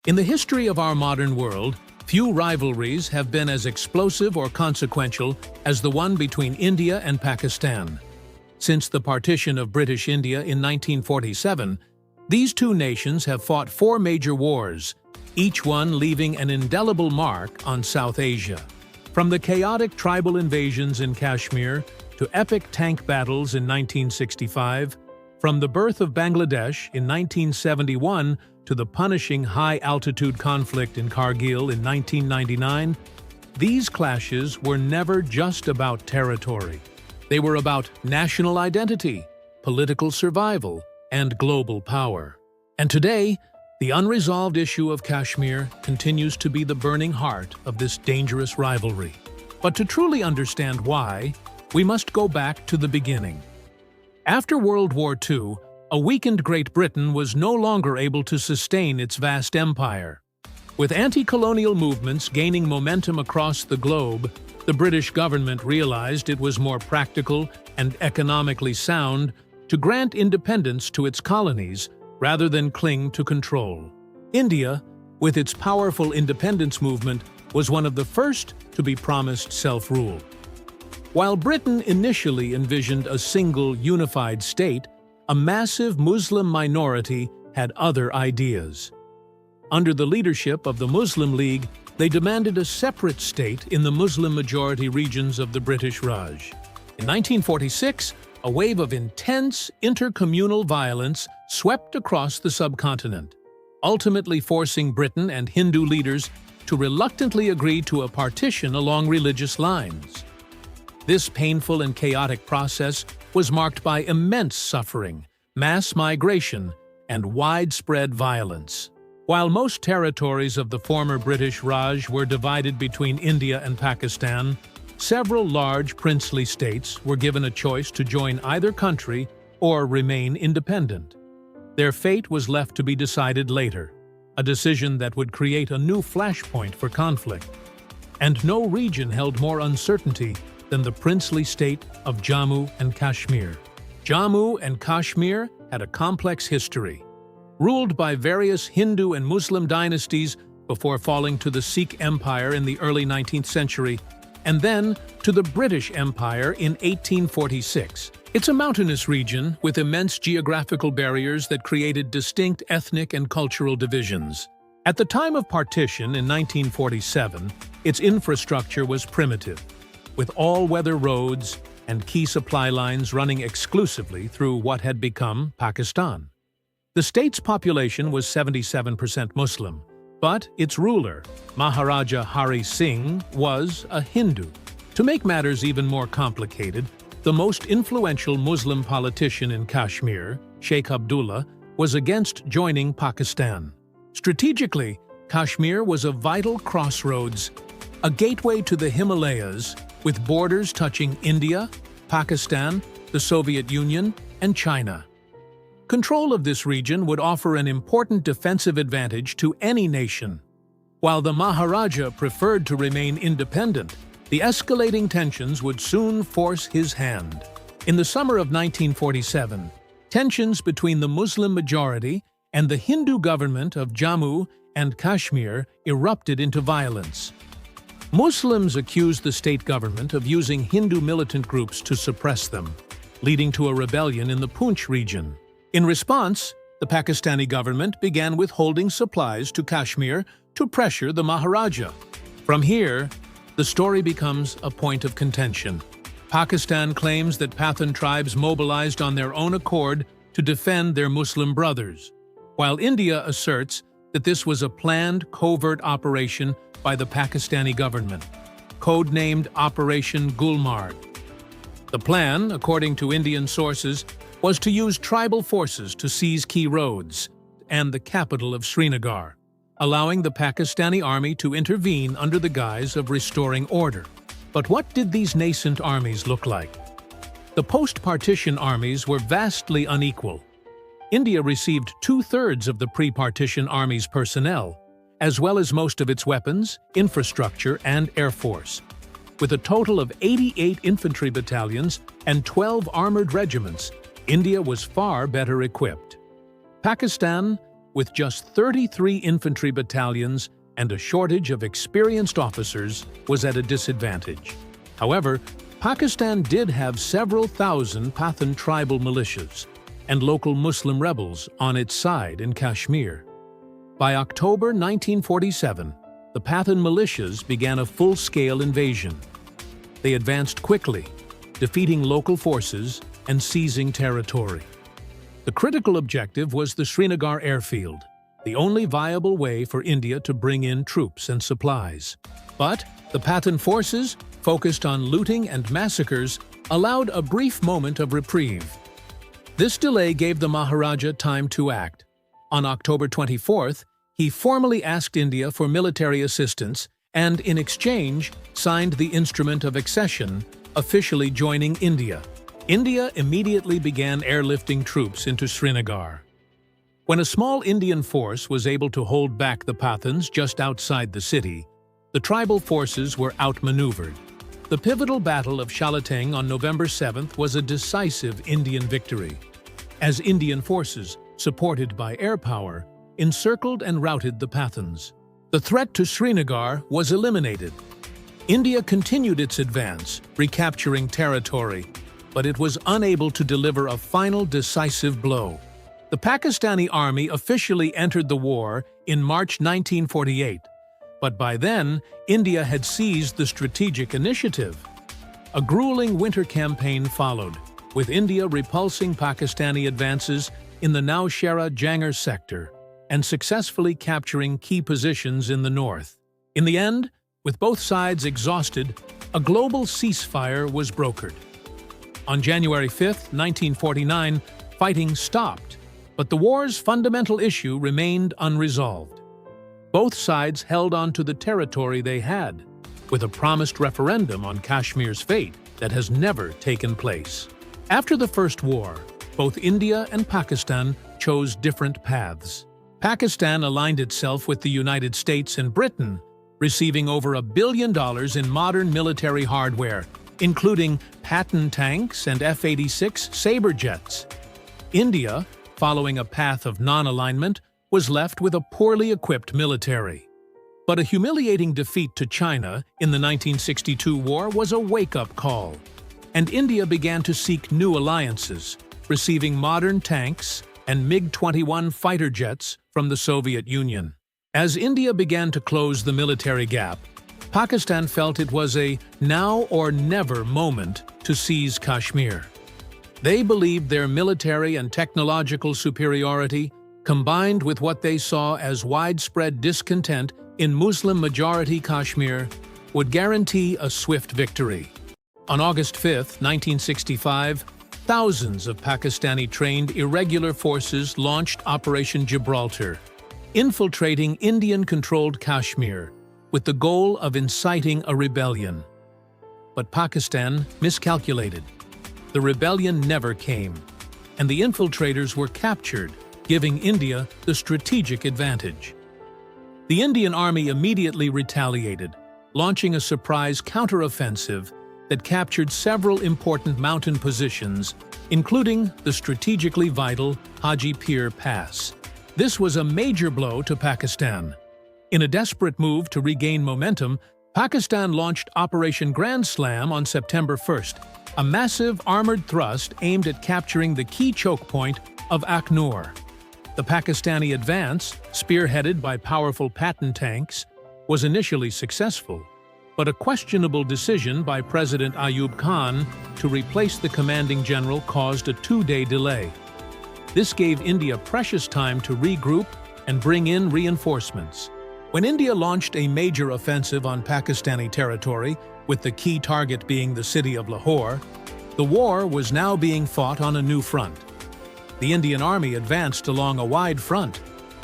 In the history of our modern world, few rivalries have been as explosive or consequential as the one between India and Pakistan. Since the partition of British India in 1947, these two nations have fought 4 major wars, each one leaving an indelible mark on South Asia. From the chaotic tribal invasions in Kashmir to epic tank battles in 1965, from the birth of Bangladesh in 1971 to the punishing high-altitude conflict in Kargil in 1999, these clashes were never just about territory. They were about national identity, political survival, and global power. And today, the unresolved issue of Kashmir continues to be the burning heart of this dangerous rivalry. But to truly understand why, we must go back to the beginning. After World War II, a weakened Great Britain was no longer able to sustain its vast empire. With anti-colonial movements gaining momentum across the globe, the British government realized it was more practical and economically sound to grant independence to its colonies rather than cling to control. India, with its powerful independence movement, was one of the first to be promised self-rule. While Britain initially envisioned a single, unified state, a massive Muslim minority had other ideas. Under the leadership of the Muslim League, they demanded a separate state in the Muslim-majority regions of the British Raj. In 1946, a wave of intense intercommunal violence swept across the subcontinent, ultimately forcing Britain and Hindu leaders to reluctantly agree to a partition along religious lines. This painful and chaotic process was marked by immense suffering, mass migration, and widespread violence. While most territories of the former British Raj were divided between India and Pakistan, several large princely states were given a choice to join either country or remain independent. Their fate was left to be decided later, a decision that would create a new flashpoint for conflict. And no region held more uncertainty than the princely state of Jammu and Kashmir. Jammu and Kashmir had a complex history, ruled by various Hindu and Muslim dynasties before falling to the Sikh Empire in the early 19th century, and then to the British Empire in 1846. It's a mountainous region with immense geographical barriers that created distinct ethnic and cultural divisions. At the time of partition in 1947, its infrastructure was primitive, with all-weather roads and key supply lines running exclusively through what had become Pakistan. The state's population was 77% Muslim, but its ruler, Maharaja Hari Singh, was a Hindu. To make matters even more complicated, the most influential Muslim politician in Kashmir, Sheikh Abdullah, was against joining Pakistan. Strategically, Kashmir was a vital crossroads, a gateway to the Himalayas, with borders touching India, Pakistan, the Soviet Union, and China. Control of this region would offer an important defensive advantage to any nation. While the Maharaja preferred to remain independent, the escalating tensions would soon force his hand. In the summer of 1947, tensions between the Muslim majority and the Hindu government of Jammu and Kashmir erupted into violence. Muslims accused the state government of using Hindu militant groups to suppress them, leading to a rebellion in the Poonch region. In response, the Pakistani government began withholding supplies to Kashmir to pressure the Maharaja. From here, the story becomes a point of contention. Pakistan claims that Pathan tribes mobilized on their own accord to defend their Muslim brothers, while India asserts that this was a planned covert operation by the Pakistani government, codenamed Operation Gulmarg. The plan, according to Indian sources, was to use tribal forces to seize key roads and the capital of Srinagar, allowing the Pakistani army to intervene under the guise of restoring order. But what did these nascent armies look like? The post-partition armies were vastly unequal. India received 2/3 of the pre-partition army's personnel, as well as most of its weapons, infrastructure, and air force. With a total of 88 infantry battalions and 12 armored regiments, India was far better equipped. Pakistan, with just 33 infantry battalions and a shortage of experienced officers, was at a disadvantage. However, Pakistan did have several thousand Pathan tribal militias and local Muslim rebels on its side in Kashmir. By October 1947, the Pathan militias began a full-scale invasion. They advanced quickly, defeating local forces and seizing territory. The critical objective was the Srinagar airfield, the only viable way for India to bring in troops and supplies. But the Pathan forces, focused on looting and massacres, allowed a brief moment of reprieve. This delay gave the Maharaja time to act. On October 24th, he formally asked India for military assistance and, in exchange, signed the Instrument of Accession, officially joining India. India immediately began airlifting troops into Srinagar. When a small Indian force was able to hold back the Pathans just outside the city, the tribal forces were outmaneuvered. The pivotal Battle of Shalateng on November 7th was a decisive Indian victory, as Indian forces, supported by air power, encircled and routed the Pathans. The threat to Srinagar was eliminated. India continued its advance, recapturing territory, but it was unable to deliver a final decisive blow. The Pakistani army officially entered the war in March 1948, but by then, India had seized the strategic initiative. A grueling winter campaign followed, with India repulsing Pakistani advances in the Nowshera-Jangar sector and successfully capturing key positions in the north. In the end, with both sides exhausted, a global ceasefire was brokered. On January 5, 1949, fighting stopped, but the war's fundamental issue remained unresolved. Both sides held on to the territory they had, with a promised referendum on Kashmir's fate that has never taken place. After the First War, both India and Pakistan chose different paths. Pakistan aligned itself with the United States and Britain, receiving over $1 billion in modern military hardware, including Patton tanks and F-86 Sabre jets. India, following a path of non-alignment, was left with a poorly equipped military. But a humiliating defeat to China in the 1962 war was a wake-up call, and India began to seek new alliances, receiving modern tanks and MiG-21 fighter jets from the Soviet Union. As India began to close the military gap, Pakistan felt it was a now-or-never moment to seize Kashmir. They believed their military and technological superiority, combined with what they saw as widespread discontent in Muslim-majority Kashmir, would guarantee a swift victory. On August 5, 1965, thousands of Pakistani-trained irregular forces launched Operation Gibraltar, infiltrating Indian-controlled Kashmir with the goal of inciting a rebellion. But Pakistan miscalculated. The rebellion never came, and the infiltrators were captured, giving India the strategic advantage. The Indian Army immediately retaliated, launching a surprise counteroffensive that captured several important mountain positions, including the strategically vital Haji Pir Pass. This was a major blow to Pakistan. In a desperate move to regain momentum, Pakistan launched Operation Grand Slam on September 1st, a massive armored thrust aimed at capturing the key choke point of Akhnur. The Pakistani advance, spearheaded by powerful Patton tanks, was initially successful, but a questionable decision by President Ayub Khan to replace the commanding general caused a 2-day delay. This gave India precious time to regroup and bring in reinforcements. When India launched a major offensive on Pakistani territory, with the key target being the city of Lahore, the war was now being fought on a new front. The Indian Army advanced along a wide front,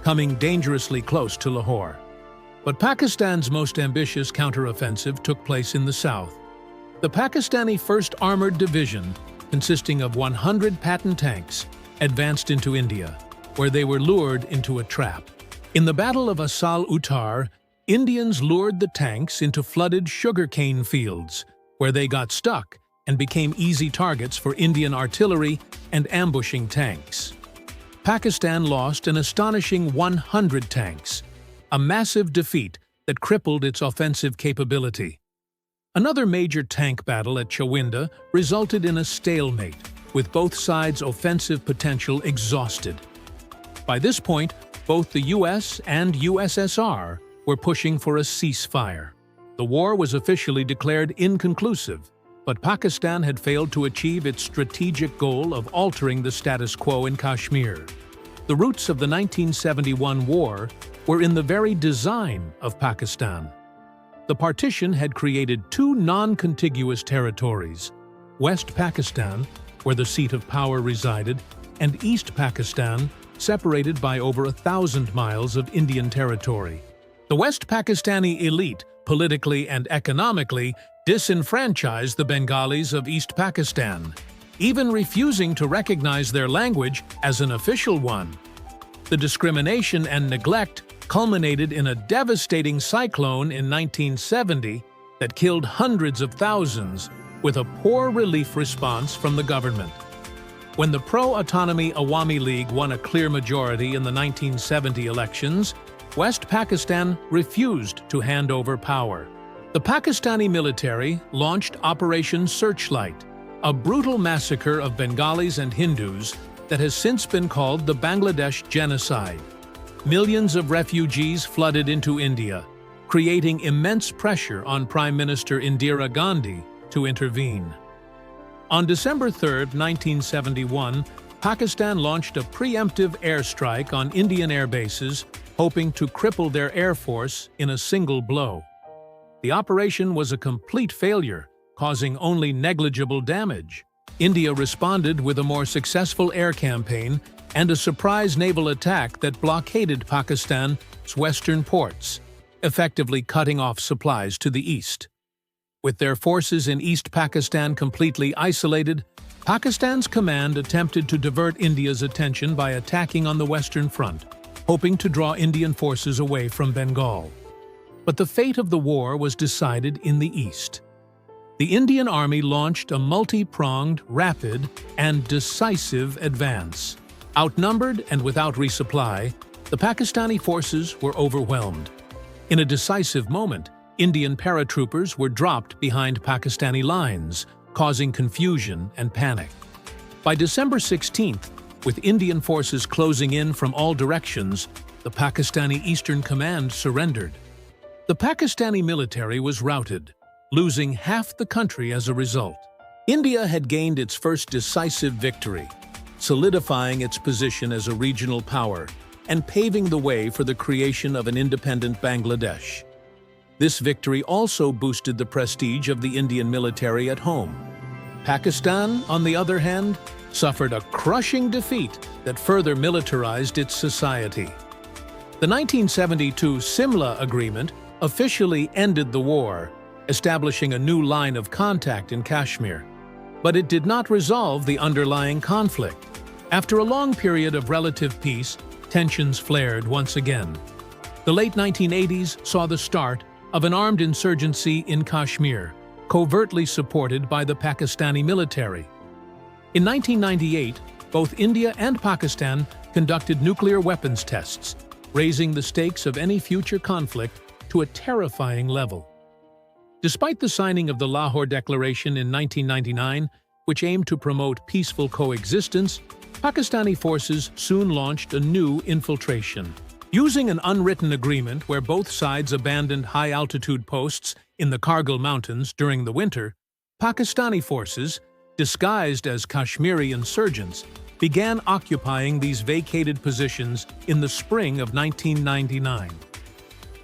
coming dangerously close to Lahore. But Pakistan's most ambitious counteroffensive took place in the south. The Pakistani 1st Armored Division, consisting of 100 Patton tanks, advanced into India, where they were lured into a trap. In the Battle of Asal Uttar, Indians lured the tanks into flooded sugarcane fields, where they got stuck and became easy targets for Indian artillery and ambushing tanks. Pakistan lost an astonishing 100 tanks, a massive defeat that crippled its offensive capability. Another major tank battle at Chawinda resulted in a stalemate, with both sides' offensive potential exhausted. By this point, both the US and USSR were pushing for a ceasefire. The war was officially declared inconclusive, but Pakistan had failed to achieve its strategic goal of altering the status quo in Kashmir. The roots of the 1971 war were in the very design of Pakistan. The partition had created two non-contiguous territories: West Pakistan, where the seat of power resided, and East Pakistan, separated by over 1,000 miles of Indian territory. The West Pakistani elite, politically and economically, disenfranchised the Bengalis of East Pakistan, even refusing to recognize their language as an official one. The discrimination and neglect culminated in a devastating cyclone in 1970 that killed hundreds of thousands, with a poor relief response from the government. When the pro-autonomy Awami League won a clear majority in the 1970 elections, West Pakistan refused to hand over power. The Pakistani military launched Operation Searchlight, a brutal massacre of Bengalis and Hindus that has since been called the Bangladesh Genocide. Millions of refugees flooded into India, creating immense pressure on Prime Minister Indira Gandhi to intervene. On December 3, 1971, Pakistan launched a preemptive airstrike on Indian air bases, hoping to cripple their air force in a single blow. The operation was a complete failure, causing only negligible damage. India responded with a more successful air campaign and a surprise naval attack that blockaded Pakistan's western ports, effectively cutting off supplies to the east. With their forces in East Pakistan completely isolated, Pakistan's command attempted to divert India's attention by attacking on the Western Front, hoping to draw Indian forces away from Bengal. But the fate of the war was decided in the east. The Indian Army launched a multi-pronged, rapid, and decisive advance. Outnumbered and without resupply, the Pakistani forces were overwhelmed. In a decisive moment, Indian paratroopers were dropped behind Pakistani lines, causing confusion and panic. By December 16th, with Indian forces closing in from all directions, the Pakistani Eastern Command surrendered. The Pakistani military was routed, losing half the country as a result. India had gained its first decisive victory, solidifying its position as a regional power and paving the way for the creation of an independent Bangladesh. This victory also boosted the prestige of the Indian military at home. Pakistan, on the other hand, suffered a crushing defeat that further militarized its society. The 1972 Simla Agreement officially ended the war, establishing a new line of contact in Kashmir. But it did not resolve the underlying conflict. After a long period of relative peace, tensions flared once again. The late 1980s saw the start of an armed insurgency in Kashmir, covertly supported by the Pakistani military. In 1998, both India and Pakistan conducted nuclear weapons tests, raising the stakes of any future conflict to a terrifying level. Despite the signing of the Lahore Declaration in 1999, which aimed to promote peaceful coexistence, Pakistani forces soon launched a new infiltration. Using an unwritten agreement where both sides abandoned high-altitude posts in the Kargil Mountains during the winter, Pakistani forces, disguised as Kashmiri insurgents, began occupying these vacated positions in the spring of 1999.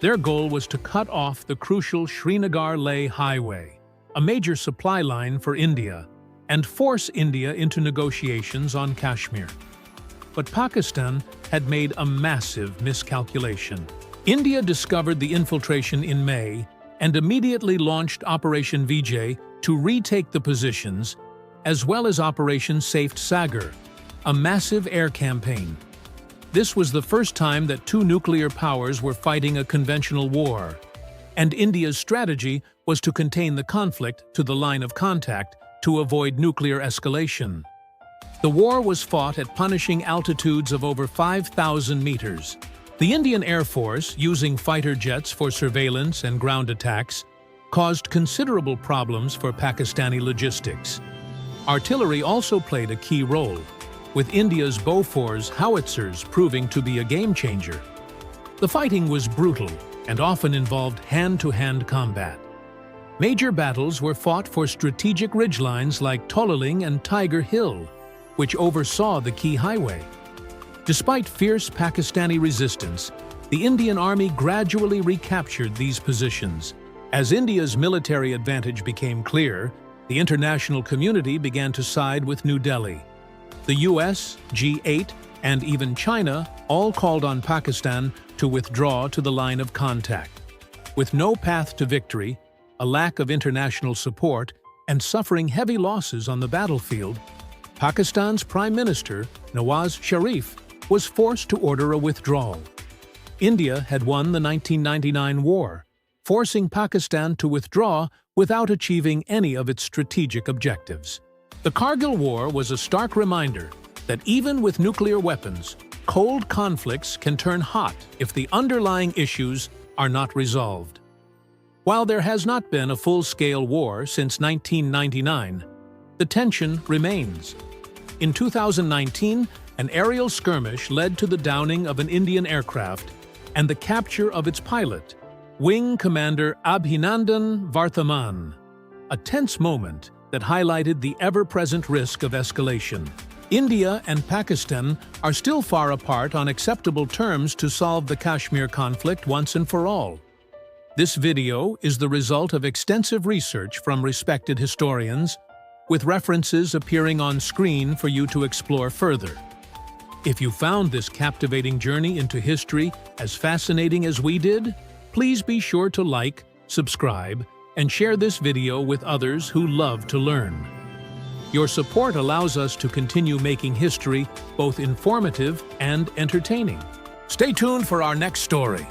Their goal was to cut off the crucial Srinagar-Leh highway, a major supply line for India, and force India into negotiations on Kashmir. But Pakistan had made a massive miscalculation. India discovered the infiltration in May and immediately launched Operation Vijay to retake the positions, as well as Operation Safe Sagar, a massive air campaign. This was the first time that two nuclear powers were fighting a conventional war, and India's strategy was to contain the conflict to the line of contact to avoid nuclear escalation. The war was fought at punishing altitudes of over 5,000 meters. The Indian Air Force, using fighter jets for surveillance and ground attacks, caused considerable problems for Pakistani logistics. Artillery also played a key role, with India's Bofors howitzers proving to be a game-changer. The fighting was brutal and often involved hand-to-hand combat. Major battles were fought for strategic ridgelines like Tolaling and Tiger Hill, which oversaw the key highway. Despite fierce Pakistani resistance, the Indian Army gradually recaptured these positions. As India's military advantage became clear, the international community began to side with New Delhi. The US, G8, and even China all called on Pakistan to withdraw to the line of contact. With no path to victory, a lack of international support, and suffering heavy losses on the battlefield, Pakistan's Prime Minister, Nawaz Sharif, was forced to order a withdrawal. India had won the 1999 war, forcing Pakistan to withdraw without achieving any of its strategic objectives. The Kargil War was a stark reminder that even with nuclear weapons, cold conflicts can turn hot if the underlying issues are not resolved. While there has not been a full-scale war since 1999, the tension remains. In 2019, an aerial skirmish led to the downing of an Indian aircraft and the capture of its pilot, Wing Commander Abhinandan Varthaman, a tense moment that highlighted the ever-present risk of escalation. India and Pakistan are still far apart on acceptable terms to solve the Kashmir conflict once and for all. This video is the result of extensive research from respected historians, with references appearing on screen for you to explore further. If you found this captivating journey into history as fascinating as we did, please be sure to like, subscribe, and share this video with others who love to learn. Your support allows us to continue making history both informative and entertaining. Stay tuned for our next story.